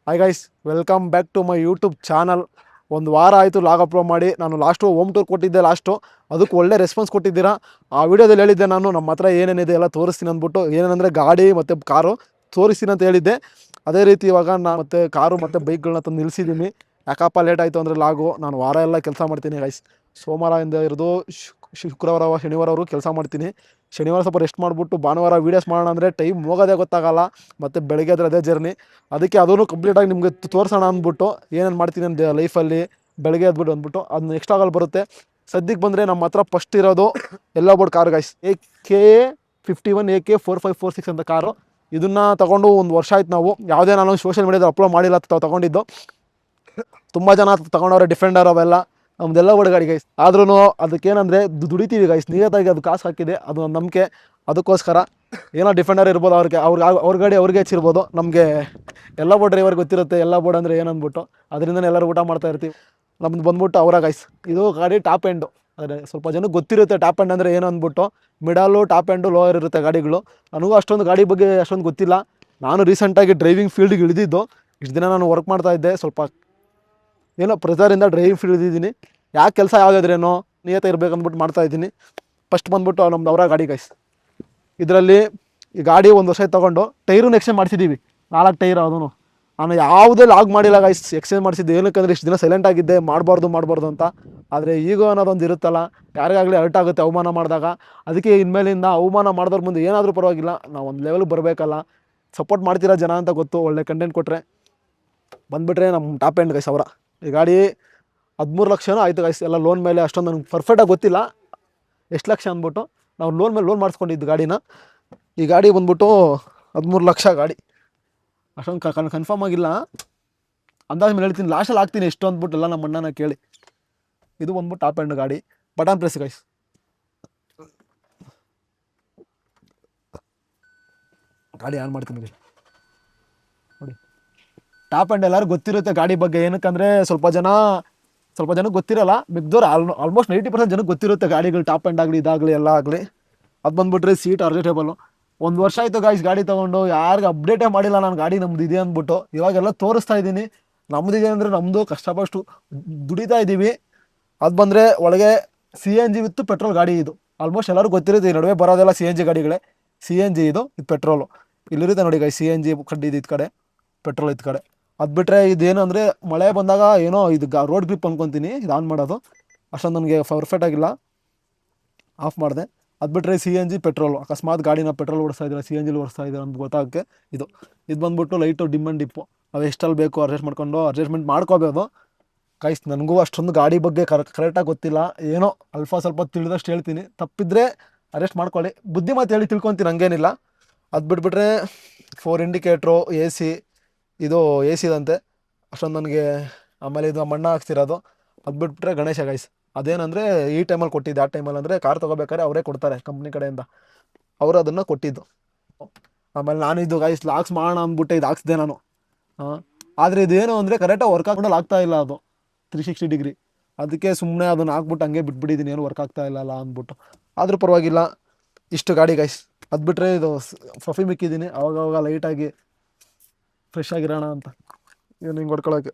Hi guys, welcome back to my YouTube channel. ಒಂದು ವಾರ ಆಯಿತು ಲಾಗ್ ಅಪ್ಲೋಡ್ ಮಾಡಿ. ನಾನು ಲಾಸ್ಟು ಹೋಮ್ ಟೂರ್ ಕೊಟ್ಟಿದ್ದೆ, ಅದಕ್ಕೆ ಒಳ್ಳೆ ರೆಸ್ಪಾನ್ಸ್ ಕೊಟ್ಟಿದ್ದೀರಾ. ಆ ವಿಡಿಯೋದಲ್ಲಿ ಹೇಳಿದ್ದೆ ನಾನು ನಮ್ಮ ಹತ್ರ ಏನೇನಿದೆ ಎಲ್ಲ ತೋರಿಸ್ತೀನಿ ಅಂದ್ಬಿಟ್ಟು. ಏನೇನೆಂದರೆ ಗಾಡಿ ಮತ್ತು ಕಾರು ತೋರಿಸ್ತೀನಿ ಅಂತ ಹೇಳಿದ್ದೆ. ಅದೇ ರೀತಿ ಇವಾಗ ನಾನು ಮತ್ತೆ ಕಾರು ಮತ್ತು ಬೈಕ್ಗಳನ್ನ ತಂದು ನಿಲ್ಲಿಸಿದ್ದೀನಿ. ಯಾಕಪ್ಪ ಲೇಟ್ ಆಯಿತು ಅಂದರೆ ನಾನು ವಾರ ಎಲ್ಲ ಕೆಲಸ ಮಾಡ್ತೀನಿ ಗೈಸ್. ಸೋಮವಾರದಿಂದ ಇರೋದು ಶುಕ್ರವಾರ ಶನಿವಾರವರೆಗೂ ಕೆಲಸ ಮಾಡ್ತೀನಿ. ಶನಿವಾರ ಸ್ವಲ್ಪ ರೆಸ್ಟ್ ಮಾಡಿಬಿಟ್ಟು ಭಾನುವಾರ ವೀಡಿಯೋಸ್ ಮಾಡೋಣ ಅಂದರೆ ಟೈಮ್ ಹೋಗೋದೇ ಗೊತ್ತಾಗಲ್ಲ. ಮತ್ತು ಬೆಳಗ್ಗೆ ಆದರೆ ಅದೇ ಜರ್ನಿ. ಅದಕ್ಕೆ ಅದನ್ನು ಕಂಪ್ಲೀಟಾಗಿ ನಿಮಗೆ ತೋರಿಸೋಣ ಅಂದ್ಬಿಟ್ಟು ಏನೇನು ಮಾಡ್ತೀನಿ ಅಂತ ಲೈಫಲ್ಲಿ ಬೆಳಗ್ಗೆ ಎದ್ಬಿಟ್ಟು ಅಂದ್ಬಿಟ್ಟು ಅದು ನೆಕ್ಸ್ಟ್ ಆಗಲ್ಲಿ ಬರುತ್ತೆ. ಸದ್ಯಕ್ಕೆ ಬಂದರೆ ನಮ್ಮ ಹತ್ರ ಫಸ್ಟ್ ಇರೋದು ಎಲ್ಲೋ board car guys. AK51 AK4546 ಅಂತ ಕಾರು. ಇದನ್ನು ತೊಗೊಂಡು ಒಂದು ವರ್ಷ ಆಯ್ತು. ನಾವು ಯಾವುದೇ ನಾನು ಸೋಷಿಯಲ್ ಮೀಡಿಯಾದಲ್ಲಿ ಅಪ್ಲೋಡ್ ಮಾಡಿಲ್ಲ, ತೊಗೊಂಡಿದ್ದು. ತುಂಬ ಜನ ತೊಗೊಂಡವ್ರೆ, ಡಿಫೆಂಡರ್ ಅವೆಲ್ಲ ನಮ್ದೆಲ್ಲ ಬೋರ್ಡ್ ಗಾಡಿ ಗೈಸ್. ಆದ್ರೂ ಅದಕ್ಕೇನಂದರೆ ದುಡಿತೀವಿ ಗೈಸ್, ನಿಯತ್ತಾಗಿ ಅದು ಕಾಸು ಹಾಕಿದೆ, ಅದು ಒಂದು ನಂಬಿಕೆ. ಅದಕ್ಕೋಸ್ಕರ ಏನೋ ಡಿಫೆಂಡರ್ ಇರ್ಬೋದು, ಅವ್ರ ಗಾಡಿ ಅವ್ರಿಗೆ ಹೆಚ್ಚಿರ್ಬೋದು. ನಮಗೆ ಎಲ್ಲ ಬೋರ್ಡ್ ಡ್ರೈವರ್ ಗೊತ್ತಿರುತ್ತೆ ಎಲ್ಲ ಬೋರ್ಡ್ ಅಂದರೆ ಏನಂದ್ಬಿಟ್ಟು. ಅದರಿಂದನೇ ಎಲ್ಲರೂ ಊಟ ಮಾಡ್ತಾ ಇರ್ತೀವಿ. ನಮ್ದು ಬಂದ್ಬಿಟ್ಟು ಅವರ ಗೈಸ್. ಇದು ಗಾಡಿ ಟಾಪ್ ಎಂಡು. ಆದರೆ ಸ್ವಲ್ಪ ಜನಕ್ಕೆ ಗೊತ್ತಿರುತ್ತೆ ಟಾಪ್ ಎಂಡ್ ಅಂದರೆ ಏನು ಅಂದ್ಬಿಟ್ಟು. ಮಿಡಲು, ಟಾಪ್ ಎಂಡು, ಲೋಯರ್ ಇರುತ್ತೆ ಗಾಡಿಗಳು. ನನಗೂ ಅಷ್ಟೊಂದು ಗಾಡಿ ಬಗ್ಗೆ ಅಷ್ಟೊಂದು ಗೊತ್ತಿಲ್ಲ. ನಾನು ರೀಸೆಂಟಾಗಿ ಡ್ರೈವಿಂಗ್ ಫೀಲ್ಡ್ಗೆ ಇಳಿದಿದ್ದು. ಇಷ್ಟು ದಿನ ನಾನು ವರ್ಕ್ ಮಾಡ್ತಾ ಇದ್ದೆ, ಸ್ವಲ್ಪ ಏನೋ ಪ್ರೆಸರಿಂದ ಡ್ರೈವಿಂಗ್ ಫೀಲ್ಡ್ ಇದ್ದೀನಿ. ಯಾಕೆ ಕೆಲಸ ಯಾವುದಾದ್ರೇನೋ ನಿಯತ ಇರಬೇಕಂದ್ಬಿಟ್ಟು ಮಾಡ್ತಾಯಿದ್ದೀನಿ. ಫಸ್ಟ್ ಬಂದ್ಬಿಟ್ಟು ನಮ್ದು ಅವರ ಗಾಡಿ ಗೈಸ್. ಇದರಲ್ಲಿ ಈ ಗಾಡಿ ಒಂದು ವರ್ಷ ತೊಗೊಂಡು ಟೈರನ್ನು ಎಕ್ಸ್ಚೇಂಜ್ ಮಾಡಿಸಿದ್ದೀವಿ. 4 ಟೈರ್. ಅದನ್ನು ನಾನು ಯಾವುದೇ ಲಾಗ್ ಮಾಡಿಲ್ಲ ಗೈಸ್. ಎಕ್ಸ್ಚೇಂಜ್ ಮಾಡಿಸಿದ್ದು ಏನಕ್ಕಂದರೆ ಇಷ್ಟು ದಿನ ಸೈಲೆಂಟ್ ಆಗಿದ್ದೆ, ಮಾಡಬಾರ್ದು ಅಂತ. ಆದರೆ ಈಗ ಅನ್ನೋದೊಂದು ಇರುತ್ತಲ್ಲ, ಯಾರಿಗಾಗಲಿ ಹರ್ಟ್ ಆಗುತ್ತೆ ಅವಮಾನ ಮಾಡಿದಾಗ. ಅದಕ್ಕೆ ಇನ್ಮೇಲಿಂದ ಅವಮಾನ ಮಾಡಿದವ್ರ ಮುಂದೆ ಏನಾದರೂ ಪರವಾಗಿಲ್ಲ, ನಾವು ಒಂದು ಲೆವೆಲ್ಗೆ ಬರಬೇಕಲ್ಲ. ಸಪೋರ್ಟ್ ಮಾಡ್ತೀರಾ ಜನ ಅಂತ ಗೊತ್ತು, ಒಳ್ಳೆ ಕಂಟೆಂಟ್ ಕೊಟ್ಟರೆ. ಬಂದುಬಿಟ್ರೆ ನಮ್ಮ ಟಾಪ್ ಎಂಡ್ ಗೈಸ್ ಅವರ. ಈ ಗಾಡಿ 13 ಲಕ್ಷನೂ ಆಯಿತು ಗೈಸ್. ಎಲ್ಲ ಲೋನ್ ಮೇಲೆ. ಅಷ್ಟೊಂದು ನನಗೆ ಪರ್ಫೆಕ್ಟಾಗಿ ಗೊತ್ತಿಲ್ಲ ಎಷ್ಟು ಲಕ್ಷ ಅಂದ್ಬಿಟ್ಟು. ನಾವು ಲೋನ್ ಮಾಡಿಸ್ಕೊಂಡಿದ್ದು ಗಾಡಿನ. ಈ ಗಾಡಿ ಬಂದ್ಬಿಟ್ಟು 13 ಲಕ್ಷ ಗಾಡಿ. ಅಷ್ಟೊಂದು ಕನ್ಫರ್ಮ್ ಆಗಿಲ್ಲ, ಅಂದಾಜು ಮೇಲೆ ಹೇಳ್ತೀನಿ. ಲಾಸ್ಟಲ್ಲಿ ಹಾಕ್ತೀನಿ ಎಷ್ಟು ಅಂದ್ಬಿಟ್ಟು ಎಲ್ಲ ನಮ್ಮ ಅಣ್ಣನ ಕೇಳಿ. ಇದು ಬಂದ್ಬಿಟ್ಟು ಟಾಪ್ ಎಂಡ್ ಗಾಡಿ. Button press guys. ಗಾಡಿ ಆನ್ ಮಾಡ್ತೀನಿ ನೋಡಿ. ಟಾಪ್ ಎಂಡ್ ಎಲ್ಲರೂ ಗೊತ್ತಿರುತ್ತೆ ಗಾಡಿ ಬಗ್ಗೆ. ಏನಕ್ಕಂದರೆ ಸ್ವಲ್ಪ ಜನಕ್ಕೆ ಗೊತ್ತಿರಲ್ಲ. ಮಿಕ್ದವ್ರು ಆಲ್ಮೋಸ್ಟ್ 90% ಜನಕ್ಕೆ ಗೊತ್ತಿರುತ್ತೆ ಗಾಡಿಗಳು, ಟಾಪ್ ಎಂಡ್ ಆಗಲಿ ಇದಾಗಲಿ ಎಲ್ಲ ಆಗಲಿ. ಅದು ಬಂದುಬಿಟ್ರೆ ಸೀಟ್ ಅಡ್ಜಸ್ಟೇಬಲು. ಒಂದು ವರ್ಷ ಆಯಿತು ಗಾಯ್ಸ್ ಗಾಡಿ ತೊಗೊಂಡು. ಯಾರಿಗೂ ಅಪ್ಡೇಟೇ ಮಾಡಿಲ್ಲ ನಾನು ಗಾಡಿ ನಮ್ದು ಇದೆ ಅಂದ್ಬಿಟ್ಟು. ಇವಾಗೆಲ್ಲ ತೋರಿಸ್ತಾ ಇದ್ದೀನಿ. ನಮ್ಮದಿದೆ ಅಂದರೆ ನಮ್ಮದು ಕಷ್ಟಪಟ್ಟು ದುಡಿತಾ ಇದ್ದೀವಿ. ಅದು ಬಂದರೆ ಒಳಗೆ CNG ವಿತ್ ಪೆಟ್ರೋಲ್ ಗಾಡಿ ಇದು. ಆಲ್ಮೋಸ್ಟ್ ಎಲ್ಲರೂ ಗೊತ್ತಿರುತ್ತೆ. ಈ ನಡುವೆ ಬರೋದೆಲ್ಲ CNG ಗಾಡಿಗಳೇ. CNG ಇದು ಪೆಟ್ರೋಲು. ಇಲ್ಲಿರುತ್ತೆ ನೋಡಿ ಗಾಯ್ಸ್, CNG ಕಡ್ಡಿ ಇದು ಕಡೆ, ಪೆಟ್ರೋಲ್ ಇದು ಕಡೆ. ಅದು ಬಿಟ್ಟರೆ ಇದೇನು ಅಂದರೆ ಮಳೆ ಬಂದಾಗ ಏನೋ ಇದು ರೋಡ್ ಗ್ರಿಪ್ ಅಂದ್ಕೊತೀನಿ ಇದು ಆನ್ ಮಾಡೋದು. ಅಷ್ಟೊಂದು ನನಗೆ ಪರ್ಫೆಕ್ಟ್ ಆಗಿಲ್ಲ, ಆಫ್ ಮಾಡಿದೆ. ಅದು ಬಿಟ್ಟರೆ CNG ಪೆಟ್ರೋಲು. ಅಕಸ್ಮಾತ್ ಗಾಡಿನ ಪೆಟ್ರೋಲ್ ಓಡಿಸ್ತಾ ಇದ್ದಾರೆ, CNG ಓಡಿಸ್ತಾ ಇದ್ದಾರೆ ಅಂತ ಗೊತ್ತಾಗೋಕ್ಕೆ ಇದು ಬಂದ್ಬಿಟ್ಟು ಲೈಟು ಡಿಮ್ ಆ್ಯಂಡ್ ಡಿಪ್ಪು. ನಾವು ಎಷ್ಟಲ್ಲಿ ಬೇಕು ಅಡ್ಜಸ್ಟ್ಮೆಂಟ್ ಮಾಡ್ಕೋಬೋದು ಗೈಸ್. ನನಗೂ ಅಷ್ಟೊಂದು ಗಾಡಿ ಬಗ್ಗೆ ಕರೆಕ್ಟಾಗಿ ಗೊತ್ತಿಲ್ಲ. ಏನೋ ಸ್ವಲ್ಪ ತಿಳಿದಷ್ಟು ಹೇಳ್ತೀನಿ. ತಪ್ಪಿದ್ರೆ ಅಡ್ಜಸ್ಟ್ ಮಾಡ್ಕೊಳ್ಳಿ, ಬುದ್ಧಿ ಮಾತು ಹೇಳಿ ತಿಳ್ಕೊತೀನಿ, ಹಂಗೇನಿಲ್ಲ. ಅದು ಬಿಟ್ಬಿಟ್ರೆ 4 ಇಂಡಿಕೇಟ್ರು, AC. ಇದು AC ಇದಂತೆ ಅಷ್ಟೊಂದು ನನಗೆ. ಆಮೇಲೆ ಇದು ಮಣ್ಣ ಹಾಕ್ತಿರೋದು. ಅದು ಬಿಟ್ಬಿಟ್ರೆ ಗಣೇಶ ಗೈಸ್. ಅದೇನಂದರೆ ಈ ಟೈಮಲ್ಲಿ ಕೊಟ್ಟಿದ್ದು. ಆ ಟೈಮಲ್ಲಿ ಅಂದರೆ ಕಾರ್ ತೊಗೋಬೇಕಾದ್ರೆ ಅವರೇ ಕೊಡ್ತಾರೆ ಕಂಪ್ನಿ ಕಡೆಯಿಂದ, ಅವರು ಅದನ್ನು ಕೊಟ್ಟಿದ್ದು. ಆಮೇಲೆ ನಾನು ಇದು ಗೈಸ್ ಲಾಕ್ಸ್ ಮಾಡೋಣ ಅಂದ್ಬಿಟ್ಟೆ ಇದು ಹಾಕ್ಸಿದೆ ನಾನು. ಆದರೆ ಇದೇನು ಅಂದರೆ ಕರೆಕ್ಟಾಗಿ ವರ್ಕ್ ಹಾಕೊಂಡಲ್ಲಿ ಆಗ್ತಾಯಿಲ್ಲ ಅದು 360 ಡಿಗ್ರಿ. ಅದಕ್ಕೆ ಸುಮ್ಮನೆ ಅದನ್ನು ಹಾಕ್ಬಿಟ್ಟು ಹಂಗೆ ಬಿಟ್ಬಿಟ್ಟಿದ್ದೀನಿ, ಏನು ವರ್ಕ್ ಆಗ್ತಾಯಿಲ್ಲ ಅಂದ್ಬಿಟ್ಟು. ಆದರೂ ಪರವಾಗಿಲ್ಲ. ಇಷ್ಟು ಗಾಡಿ ಗೈಸ್. ಅದು ಬಿಟ್ಟರೆ ಇದು ಫಫಿ ಮಿಕ್ಕಿದ್ದೀನಿ ಅವಾಗವಾಗ ಲೈಟಾಗಿ ಫ್ರೆಶ್ ಆಗಿರೋಣ ಅಂತ. ಏನು ಹಿಂಗೆ ಹೊಡ್ಕೊಳ್ಳೋಕ್ಕೆ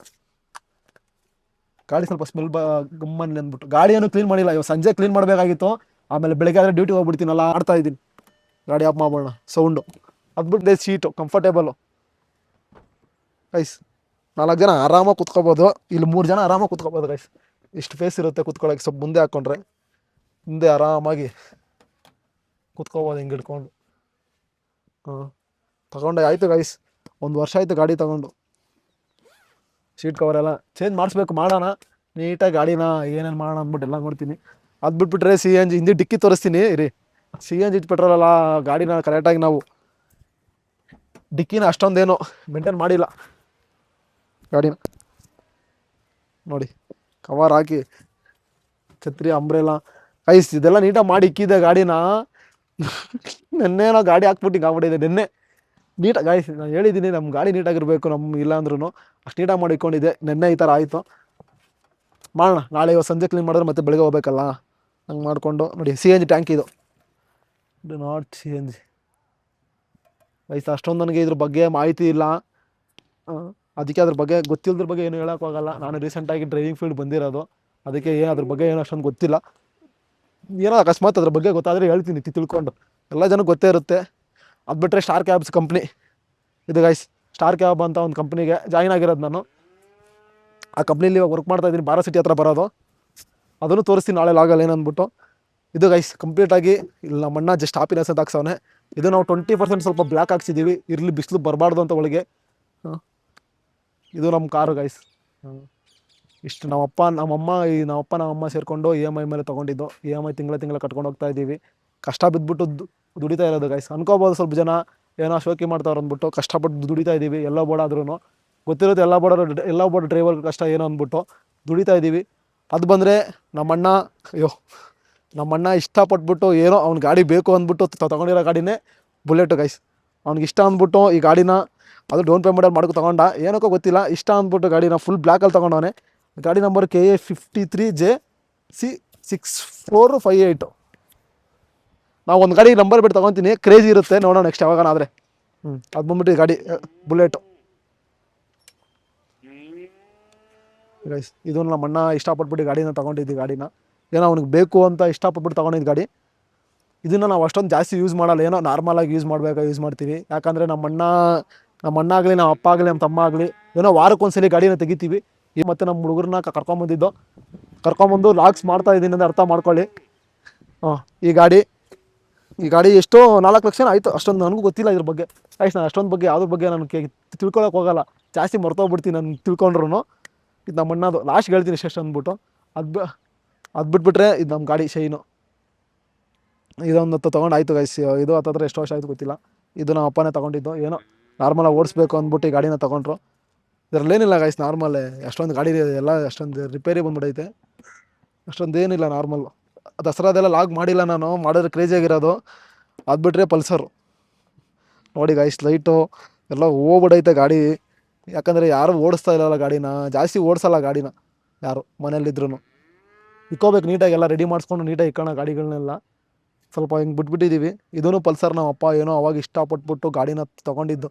ಗಾಡಿ ಸ್ವಲ್ಪ ಸ್ಮೆಲ್ ಗಮ್ಮಲ್ಲಿ ಅಂದ್ಬಿಟ್ಟು ಗಾಡಿಯನ್ನು ಕ್ಲೀನ್ ಮಾಡಿಲ್ಲ. ಇವಾಗ ಸಂಜೆ ಕ್ಲೀನ್ ಮಾಡಬೇಕಾಗಿತ್ತು. ಆಮೇಲೆ ಬೆಳಗ್ಗೆ ಆದರೆ ಡ್ಯೂಟಿ ಹೋಗ್ಬಿಡ್ತೀನಲ್ಲ, ಆಡ್ತಾಯಿದ್ದೀನಿ. ಗಾಡಿ ಆಫ್ ಮಾಡೋಣ ಸೌಂಡು. ಅದು ಬಿಟ್ಟರೆ ಸೀಟು ಕಂಫರ್ಟೇಬಲು ಗೈಸ್. 4 ಜನ ಆರಾಮಾಗಿ ಕೂತ್ಕೋಬೋದು. ಇಲ್ಲಿ 3 ಜನ ಆರಾಮಾಗಿ ಕೂತ್ಕೋಬೋದು ಗೈಸ್. ಇಷ್ಟು ಫೇಸ್ ಇರುತ್ತೆ ಕೂತ್ಕೊಳ್ಳೋಕ್ಕೆ. ಸ್ವಲ್ಪ ಮುಂದೆ ಹಾಕ್ಕೊಂಡ್ರೆ ಮುಂದೆ ಆರಾಮಾಗಿ ಕೂತ್ಕೋಬೋದು ಹಿಂಗೆ ಹಿಡ್ಕೊಂಡು. ತಗೊಂಡೆ ಆಯಿತು ಗೈಸ್. ಒಂದು ವರ್ಷ ಆಯಿತು ಗಾಡಿ ತಗೊಂಡು. ಸೀಟ್ ಕವರೆಲ್ಲ ಚೇಂಜ್ ಮಾಡಿಸ್ಬೇಕು, ಮಾಡೋಣ ನೀಟಾಗಿ ಗಾಡಿನ. ಏನೇನು ಮಾಡೋಣ ಅಂದ್ಬಿಟ್ಟು ಎಲ್ಲ ನೋಡ್ತೀನಿ. ಅದು ಬಿಟ್ಬಿಟ್ರೆ CNG ಹಿಂದೆ ಡಿಕ್ಕಿ ತೋರಿಸ್ತೀನಿ ರೀ. CNG ಪೆಟ್ರೋಲಲ್ಲ ಗಾಡಿನ ಕರೆಕ್ಟಾಗಿ ನಾವು ಡಿಕ್ಕಿನ ಅಷ್ಟೊಂದೇನು ಮೇಂಟೈನ್ ಮಾಡಿಲ್ಲ ಗಾಡಿನ. ನೋಡಿ ಕವರ್ ಹಾಕಿ, ಛತ್ರಿ, ಅಂಬ್ರೆಲ್ಲ ಗೈಸ್ ಇದೆಲ್ಲ ನೀಟಾಗಿ ಮಾಡಿ ಇಕ್ಕಿದೆ ಗಾಡಿನ. ನೆನ್ನೆನೋ ಗಾಡಿ ಹಾಕ್ಬಿಟ್ಟು ಆಗ್ಬಿಟ್ಟಿದೆ ನೆನ್ನೆ. ನೀಟಾಗಿ ಗೈಸ್ ನಾನು ಹೇಳಿದ್ದೀನಿ ನಮ್ಮ ಗಾಡಿ ನೀಟಾಗಿರಬೇಕು. ಇಲ್ಲ ಅಂದ್ರೂ ಅಷ್ಟು ನೀಟಾಗಿ ಮಾಡಿ ಇಟ್ಕೊಂಡಿದ್ದೆ. ನೆನ್ನೆ ಈ ಥರ ಆಯಿತು. ಮಾಡೋಣ ನಾಳೆ. ಇವತ್ತು ಸಂಜೆ ಕ್ಲೀನ್ ಮಾಡಿದ್ರೆ ಮತ್ತೆ ಬೆಳಗ್ಗೆ ಹೋಗ್ಬೇಕಲ್ಲ, ಹಂಗೆ ಮಾಡಿಕೊಂಡು. ನೋಡಿ CNG ಟ್ಯಾಂಕ್ ಇದು ನಾಟ್ CNG ಗೈಸ್. ಅಷ್ಟೊಂದು ನನಗೆ ಇದ್ರ ಬಗ್ಗೆ ಮಾಹಿತಿ ಇಲ್ಲ. ಅದಕ್ಕೆ ಅದ್ರ ಬಗ್ಗೆ ಗೊತ್ತಿಲ್ಲದ್ರ ಬಗ್ಗೆ ಏನು ಹೇಳೋಕ್ಕಾಗಲ್ಲ. ನಾನು ರೀಸೆಂಟಾಗಿ ಡ್ರೈವಿಂಗ್ ಫೀಲ್ಡ್ ಬಂದಿರೋದು, ಅದಕ್ಕೆ ಅದ್ರ ಬಗ್ಗೆ ಏನು ಅಷ್ಟೊಂದು ಗೊತ್ತಿಲ್ಲ. ಏನೋ ಅಕಸ್ಮಾತ್ ಅದ್ರ ಬಗ್ಗೆ ಗೊತ್ತಾದರೆ ಹೇಳ್ತೀನಿ ತಿಳ್ಕೊಂಡು. ಎಲ್ಲ ಜನಕ್ಕೆ ಗೊತ್ತೇ ಇರುತ್ತೆ. ಅದು ಬಿಟ್ಟರೆ ಸ್ಟಾರ್ ಕ್ಯಾಬ್ಸ್ ಕಂಪ್ನಿ ಇದು ಗೈಸ್. ಸ್ಟಾರ್ ಕ್ಯಾಬ್ ಅಂತ ಒಂದು ಕಂಪ್ನಿಗೆ ಜಾಯ್ನ್ ಆಗಿರೋದು ನಾನು. ಆ ಕಂಪ್ನಿಲಿ ಇವಾಗ ವರ್ಕ್ ಮಾಡ್ತಾ ಇದ್ದೀನಿ, ಬಾರಾ ಸಿಟಿ ಹತ್ರ ಬರೋದು. ಅದನ್ನು ತೋರಿಸ್ತೀನಿ ನಾಳೆ ಲಾಗಲ್ಲಿ ಏನಂದ್ಬಿಟ್ಟು. ಇದು ಗೈಸ್ ಕಂಪ್ಲೀಟಾಗಿ ಇಲ್ಲಿ ನಮ್ಮ ಅಣ್ಣ ಜಸ್ಟ್ ಹ್ಯಾಪಿನೆಸ್ ಅಂತ ಹಾಕ್ಸವನೆ. ಇದು ನಾವು 20% ಸ್ವಲ್ಪ ಬ್ಲ್ಯಾಕ್ ಹಾಕ್ಸಿದ್ದೀವಿ, ಇರಲಿ ಬಿಸಿಲು ಬರಬಾರ್ದು ಅಂತ ಒಳಗೆ. ಇದು ನಮ್ಮ ಕಾರು ಗೈಸ್. ಇಷ್ಟು ನಮ್ಮಪ್ಪ ನಮ್ಮಮ್ಮ ಸೇರಿಕೊಂಡು EMI ಮೇಲೆ ತೊಗೊಂಡಿದ್ದು. EMI ತಿಂಗಳ ಕಟ್ಕೊಂಡು ಹೋಗ್ತಾ ಇದ್ದೀವಿ. ಕಷ್ಟ ಬಿದ್ದುಬಿಟ್ಟು ದುಡಿತಾ ಇರೋದು ಗೈಸ್. ಅನ್ಕೋಬೋದು ಸ್ವಲ್ಪ ಜನ ಏನೋ ಶೋಕಿ ಮಾಡ್ತಾವ್ರು ಅಂದ್ಬಿಟ್ಟು. ಕಷ್ಟಪಟ್ಟು ದುಡಿತಾ ಇದ್ದೀವಿ, ಎಲ್ಲ ಬೋರ್ಡಾದ್ರೂ ಗೊತ್ತಿರುತ್ತೆ. ಎಲ್ಲ ಬೋರ್ಡ್ ಡ್ರೈವರ್ ಕಷ್ಟ ಏನೋ ಅಂದ್ಬಿಟ್ಟು ದುಡಿತಾ ಇದ್ದೀವಿ. ಅದು ಬಂದರೆ ನಮ್ಮಣ್ಣ ಇಷ್ಟಪಟ್ಬಿಟ್ಟು ಏನೋ ಅವ್ನ ಗಾಡಿ ಬೇಕು ಅಂದ್ಬಿಟ್ಟು ತೊಗೊಂಡಿರೋ ಗಾಡಿನೇ ಬುಲೆಟು ಗೈಸ್. ಅವ್ನಿಗೆ ಇಷ್ಟ ಅಂದ್ಬಿಟ್ಟು ಈ ಗಾಡಿನ ಅದು ಡೌನ್ ಪೇಮೆಂಟಲ್ಲಿ ಮಾಡ್ಕೊ ತೊಗೊಂಡ, ಏನಕ್ಕೋ ಗೊತ್ತಿಲ್ಲ. ಇಷ್ಟ ಅಂದ್ಬಿಟ್ಟು ಗಾಡಿನ ಫುಲ್ ಬ್ಲ್ಯಾಕಲ್ಲಿ ತೊಗೊಂಡವನೆ. ಗಾಡಿ ನಂಬರ್ KA 53JC6458. ನಾವು ಒಂದು ಗಾಡಿ ನಂಬರ್ ಬಿಟ್ಟು ತೊಗೊತೀನಿ, ಕ್ರೇಜಿ ಇರುತ್ತೆ, ನೋಡೋಣ ನೆಕ್ಸ್ಟ್ ಯಾವಾಗ ಆದರೆ. ಅದು ಬಂದ್ಬಿಟ್ಟು ಈ ಗಾಡಿ ಬುಲೆಟು ಗೈಸ್. ಇದು ನಮ್ಮ ಅಣ್ಣ ಇಷ್ಟಪಟ್ಬಿಟ್ಟು ಗಾಡಿನ ತೊಗೊಂಡಿದ್ದು. ಗಾಡಿನ ಏನೋ ಅವ್ನಿಗೆ ಬೇಕು ಅಂತ ಇಷ್ಟಪಟ್ಬಿಟ್ಟು ತೊಗೊಂಡಿದ್ದು ಗಾಡಿ. ಇದನ್ನು ನಾವು ಅಷ್ಟೊಂದು ಜಾಸ್ತಿ ಯೂಸ್ ಮಾಡಲ್ಲ, ಏನೋ ನಾರ್ಮಲಾಗಿ ಯೂಸ್ ಮಾಡ್ತೀವಿ. ಯಾಕಂದರೆ ನಮ್ಮ ಅಣ್ಣ ಆಗಲಿ, ನಮ್ಮ ಅಪ್ಪ ಆಗಲಿ, ನಮ್ಮ ತಮ್ಮ ಆಗಲಿ ಏನೋ ವಾರಕ್ಕೊಂದ್ಸಲಿ ಗಾಡಿನ ತೆಗಿತೀವಿ. ಮತ್ತು ನಮ್ಮ ಹುಡುಗರನ್ನ ಕರ್ಕೊಂಬಂದು ಲಾಗ್ಸ್ ಮಾಡ್ತಾ ಇದ್ದೀನಿ ಅಂದರೆ ಅರ್ಥ ಮಾಡ್ಕೊಳ್ಳಿ. ಈ ಗಾಡಿ ಎಷ್ಟೋ 4 ಲಕ್ಷ ಆಯಿತು. ಅಷ್ಟೊಂದು ನನಗೂ ಗೊತ್ತಿಲ್ಲ ಇದ್ರ ಬಗ್ಗೆ ಗೈಸ್. ನಾನು ಅಷ್ಟೊಂದು ಬಗ್ಗೆ ಯಾವುದ್ರ ಬಗ್ಗೆ ನಾನು ತಿಳ್ಕೊಳಕ್ಕೆ ಹೋಗಲ್ಲ, ಜಾಸ್ತಿ ಮರ್ತೋಗ್ಬಿಡ್ತೀನಿ ನಾನು ತಿಳ್ಕೊಂಡ್ರು. ಇದು ನಮ್ಮ ಅಣ್ಣದು ಲಾಸ್ಟ್ ಹೇಳ್ತೀನಿ ಎಷ್ಟು ಅಂದ್ಬಿಟ್ಟು. ಅದು ಬಿಟ್ಬಿಟ್ರೆ ಇದು ನಮ್ಮ ಗಾಡಿ ಶೈನು. ಇದೊಂದು ತೊಗೊಂಡು ಆಯಿತು ಗೈಸ್. ಇದು ಹತ್ತತ್ರ ಎಷ್ಟು ವರ್ಷ ಆಯಿತು ಗೊತ್ತಿಲ್ಲ. ಇದು ನಮ್ಮ ಅಪ್ಪನೇ ತೊಗೊಂಡಿದ್ದು. ಏನೋ ನಾರ್ಮಲಾಗಿ ಓಡಿಸ್ಬೇಕು ಅಂದ್ಬಿಟ್ಟು ಈ ಗಾಡಿನ ತೊಗೊಂಡ್ರು. ಇದರಲ್ಲೇನಿಲ್ಲ ಗೈಸ್, ನಾರ್ಮಲ್ಲೇ. ಅಷ್ಟೊಂದು ಗಾಡಿ ಎಲ್ಲ ಅಷ್ಟೊಂದು ರಿಪೇರಿ ಬಂದ್ಬಿಟ್ಟೈತೆ, ಅಷ್ಟೊಂದು ಏನಿಲ್ಲ ನಾರ್ಮಲ್ಲು. ದಸರಾದೆಲ್ಲ ಲಾಗ್ ಮಾಡಿಲ್ಲ ನಾನು, ಮಾಡಿದ್ರೆ ಕ್ರೇಜಿಯಾಗಿರೋದು. ಅದು ಬಿಟ್ಟರೆ ಪಲ್ಸರು ನೋಡಿ ಗೈಸ್. ಲೈಟು ಎಲ್ಲ ಹೋಗ್ಬಿಡೈತೆ ಗಾಡಿ. ಯಾಕಂದರೆ ಯಾರು ಓಡಿಸ್ತಾ ಇಲ್ಲಲ್ಲ ಗಾಡಿನ, ಜಾಸ್ತಿ ಓಡಿಸಲ್ಲ ಗಾಡಿನ ಯಾರು ಮನೇಲಿದ್ರೂ. ಇಕ್ಕೋಬೇಕು ನೀಟಾಗಿ, ಎಲ್ಲ ರೆಡಿ ಮಾಡಿಸ್ಕೊಂಡು ನೀಟಾಗಿ ಇಕ್ಕೋಣ ಗಾಡಿಗಳನ್ನೆಲ್ಲ. ಸ್ವಲ್ಪ ಹಿಂಗೆ ಬಿಟ್ಬಿಟ್ಟಿದ್ದೀವಿ. ಇದೂ ಪಲ್ಸರ್ ನಮ್ಮ ಅಪ್ಪ ಏನೋ ಅವಾಗ ಇಷ್ಟಪಟ್ಬಿಟ್ಟು ಗಾಡಿನ ತೊಗೊಂಡಿದ್ದು.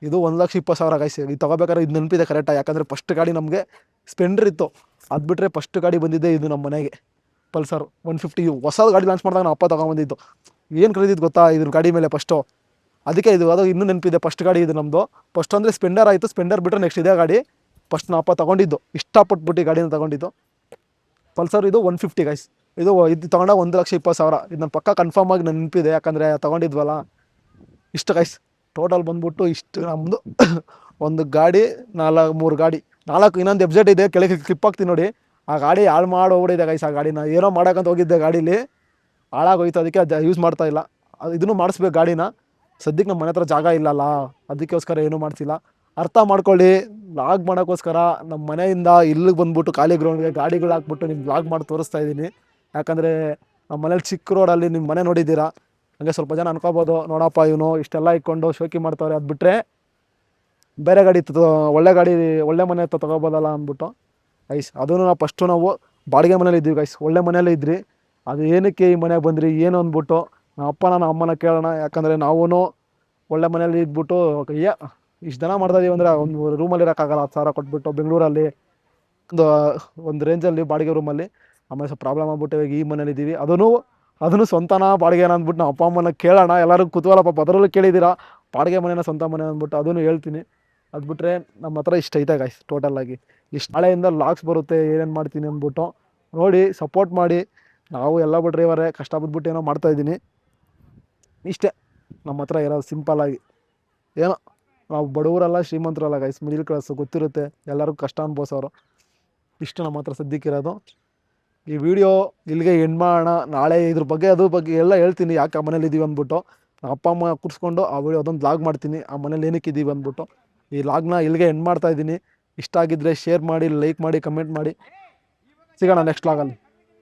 ಇದು 1,20,000 ಗೈಸ್. ಇದು ತೊಗೋಬೇಕಾದ್ರೆ ಇದು ನೆನಪಿದೆ ಕರೆಕ್ಟಾಗಿ, ಯಾಕಂದರೆ ಫಸ್ಟ್ ಗಾಡಿ ನಮಗೆ ಸ್ಪೆಂಡರ್ ಇತ್ತು. ಅದು ಬಿಟ್ಟರೆ ಫಸ್ಟ್ ಗಾಡಿ ಬಂದಿದ್ದೆ ಇದು ನಮ್ಮ ಮನೆಗೆ, ಪಲ್ಸರ್ 150. ಹೊಸ ಗಾಡಿ ಲಾಂಚ್ ಮಾಡಿದಾಗ ನಮ್ಮ ಅಪ್ಪ ತೊಗೊಂಬಂದಿದ್ದು. ಏನು ಕರೀದಿದ್ದು ಗೊತ್ತಾ ಇದ್ರ ಗಾಡಿ ಮೇಲೆ ಫಸ್ಟು. ಅದಕ್ಕೆ ಅದು ಇನ್ನೂ ನೆನಪಿದೆ. ಫಸ್ಟ್ ಗಾಡಿ ಇದು ನಮ್ಮದು. ಫಸ್ಟ್ ಅಂದರೆ ಸ್ಪೆಂಡರ್ ಆಯಿತು. ಸ್ಪೆಂಡರ್ ಬಿಟ್ಟರೆ ನೆಕ್ಸ್ಟ್ ಇದೇ ಗಾಡಿ ಫಸ್ಟ್ ನಮ್ಮ ಅಪ್ಪ ತೊಗೊಂಡಿದ್ದು. ಇಷ್ಟಪಟ್ಬಿಟ್ಟು ಈ ಗಾಡಿನ ತೊಗೊಂಡಿದ್ದು ಪಲ್ಸರ್. ಇದು 150 ಗೈಸ್. ಇದು ತೊಗೊಂಡಾಗ 1,20,000. ಇದು ನನ್ನ ಪಕ್ಕ ಕನ್ಫರ್ಮ್ ಆಗಿ ನನ್ನ ನೆನಪಿದೆ, ಯಾಕಂದರೆ ತೊಗೊಂಡಿದ್ವಲ್ಲ. ಇಷ್ಟು ಗೈಸ್ ಟೋಟಲ್ ಬಂದ್ಬಿಟ್ಟು ಇಷ್ಟು ನಮ್ಮದು. ಒಂದು ಗಾಡಿ 3 ಗಾಡಿ 4 ಇನ್ನೊಂದು ಎಬ್ಸೆಟ್ ಇದೆ, ಕೆಳಗೆ ಕ್ಲಿಪ್ ಹಾಕ್ತೀನಿ ನೋಡಿ. ಆ ಗಾಡಿ ಹಾಳು ಮಾಡಿ ಹೋಗ್ಬಿಟ್ಟಿದೆ ಗೈಸ್. ಆ ಗಾಡಿನ ಏನೋ ಮಾಡೋಕ್ಕಂತ ಹೋಗಿದ್ದೆ, ಗಾಡೀಲಿ ಹಾಳಾಗೋಯ್ತು. ಅದಕ್ಕೆ ಅದು ಯೂಸ್ ಮಾಡ್ತಾ ಇಲ್ಲ. ಇದನ್ನು ಮಾಡಿಸ್ಬೇಕು ಗಾಡಿನ. ಸದ್ಯಕ್ಕೆ ನಮ್ಮ ಮನೆ ಹತ್ರ ಜಾಗ ಇಲ್ಲಲ್ಲ, ಅದಕ್ಕೋಸ್ಕರ ಏನೂ ಮಾಡ್ತಿಲ್ಲ. ಅರ್ಥ ಮಾಡ್ಕೊಳ್ಳಿ. ಲಾಗ್ ಮಾಡೋಕ್ಕೋಸ್ಕರ ನಮ್ಮ ಮನೆಯಿಂದ ಇಲ್ಲಿಗೆ ಬಂದ್ಬಿಟ್ಟು ಖಾಲಿ ಗ್ರೌಂಡ್ಗೆ ಗಾಡಿಗಳು ಹಾಕ್ಬಿಟ್ಟು ನಿಮ್ಗೆ ಲಾಗ್ ಮಾಡಿ ತೋರಿಸ್ತಾ ಇದ್ದೀನಿ. ಯಾಕಂದರೆ ನಮ್ಮ ಮನೇಲಿ ಚಿಕ್ಕ ರೋಡಲ್ಲಿ ನಿಮ್ಮ ಮನೆ ನೋಡಿದ್ದೀರಾ. ಹಂಗೆ ಸ್ವಲ್ಪ ಜನ ಅನ್ಕೋಬೋದು, ನೋಡಪ್ಪ ಇವನು ಇಷ್ಟೆಲ್ಲ ಇಟ್ಕೊಂಡು ಶೋಕಿ ಮಾಡ್ತಾವ್ರೆ. ಅದು ಬಿಟ್ಟರೆ ಬೇರೆ ಗಾಡಿ ಒಳ್ಳೆ ಮನೆ ಹತ್ರ ತೊಗೋಬೋದಲ್ಲ ಅಂದ್ಬಿಟ್ಟು ಗೈಸ್. ಅದೂ ನಾವು ಬಾಡಿಗೆ ಮನೇಲಿ ಇದ್ದೀವಿ ಗೈಸ್, ಒಳ್ಳೆ ಮನೇಲಿ ಇದ್ರಿ. ಅದು ಏನಕ್ಕೆ ಈ ಮನೆಗೆ ಬಂದ್ರಿ ಏನು ಅಂದ್ಬಿಟ್ಟು ನಮ್ಮ ಅಮ್ಮನ ಕೇಳೋಣ. ಯಾಕಂದರೆ ನಾವು ಒಳ್ಳೆ ಮನೇಲಿ ಇದ್ಬಿಟ್ಟು ಇಷ್ಟು ಜನ ಮಾಡ್ತಾಯಿದ್ದೀವಿ ಅಂದರೆ ಒಂದು ರೂಮಲ್ಲಿ ಇರೋಕ್ಕಾಗಲ್ಲ. 10,000 ಕೊಟ್ಬಿಟ್ಟು ಬೆಂಗಳೂರಲ್ಲಿ ಒಂದು ರೇಂಜಲ್ಲಿ ಬಾಡಿಗೆ ರೂಮಲ್ಲಿ. ಆಮೇಲೆ ಸ್ವಲ್ಪ ಪ್ರಾಬ್ಲಮ್ ಆಗ್ಬಿಟ್ಟು ಈ ಮನೇಲಿ ಇದ್ದೀವಿ. ಅದನ್ನು ಸ್ವಂತನ ಬಾಡಿಗೆನ ಅಂದ್ಬಿಟ್ಟು ನಾವು ಅಪ್ಪ ಅಮ್ಮನ ಕೇಳೋಣ. ಎಲ್ಲರಿಗೂ ಕುತೂಹಲ ಪಾಪ, ಅದರಲ್ಲೂ ಕೇಳಿದ್ದೀರಾ ಬಾಡಿಗೆ ಮನೇನ ಸ್ವಂತ ಮನೆ ಅಂದ್ಬಿಟ್ಟು. ಅದನ್ನು ಹೇಳ್ತೀನಿ. ಅದು ಬಿಟ್ಟರೆ ನಮ್ಮ ಹತ್ರ ಇಷ್ಟು ಐತೆ ಗಾಯ್ಸ್ ಟೋಟಲಾಗಿ. ಇಷ್ಟು ನಾಳೆಯಿಂದ ಲಾಗ್ಸ್ ಬರುತ್ತೆ ಏನೇನು ಮಾಡ್ತೀನಿ ಅಂದ್ಬಿಟ್ಟು ನೋಡಿ, ಸಪೋರ್ಟ್ ಮಾಡಿ. ನಾವು ಎಲ್ಲ ಡ್ರೈವರೇ ಕಷ್ಟ ಬಿದ್ದುಬಿಟ್ಟು ಏನೋ ಮಾಡ್ತಾಯಿದ್ದೀನಿ. ಇಷ್ಟೇ ನಮ್ಮ ಹತ್ರ ಇರೋದು ಸಿಂಪಲ್ಲಾಗಿ. ಏನೋ ನಾವು ಬಡವರಲ್ಲ, ಶ್ರೀಮಂತರಲ್ಲ ಗೈಸ್, ಮಿಡಿಲ್ ಕ್ಲಾಸು. ಗೊತ್ತಿರುತ್ತೆ ಎಲ್ಲರಿಗೂ ಕಷ್ಟ ಅನ್ಬೋಸೋರು. ಇಷ್ಟು ನಮ್ಮ ಹತ್ರ ಸದ್ಯಕ್ಕಿರೋದು. ಈ ವಿಡಿಯೋ ಇಲ್ಲಿಗೆ ಎಂಡ್ ಮಾಡೋಣ. ನಾಳೆ ಅದ್ರ ಬಗ್ಗೆ ಎಲ್ಲ ಹೇಳ್ತೀನಿ, ಯಾಕೆ ಆ ಮನೇಲಿ ಇದ್ದೀವಿ ಅಂದ್ಬಿಟ್ಟು. ನಮ್ಮ ಅಪ್ಪ ಅಮ್ಮ ಕೂರಿಸ್ಕೊಂಡು ಆ ವಿಡಿಯೋ ಅದೊಂದು ಲಾಗ್ ಮಾಡ್ತೀನಿ, ಆ ಮನೇಲಿ ಏನಕ್ಕೆ ಇದ್ದೀವಿ ಅಂದ್ಬಿಟ್ಟು. ಈ ಲಾಗ್ನ ಇಲ್ಲಿಗೆ ಎಂಡ್ ಮಾಡ್ತಾಯಿದ್ದೀನಿ. ಇಷ್ಟ ಆಗಿದ್ದರೆ ಶೇರ್ ಮಾಡಿ, ಲೈಕ್ ಮಾಡಿ, ಕಮೆಂಟ್ ಮಾಡಿ. ಸಿಗೋಣ ನೆಕ್ಸ್ಟ್ ಲಾಗಲ್ಲಿ.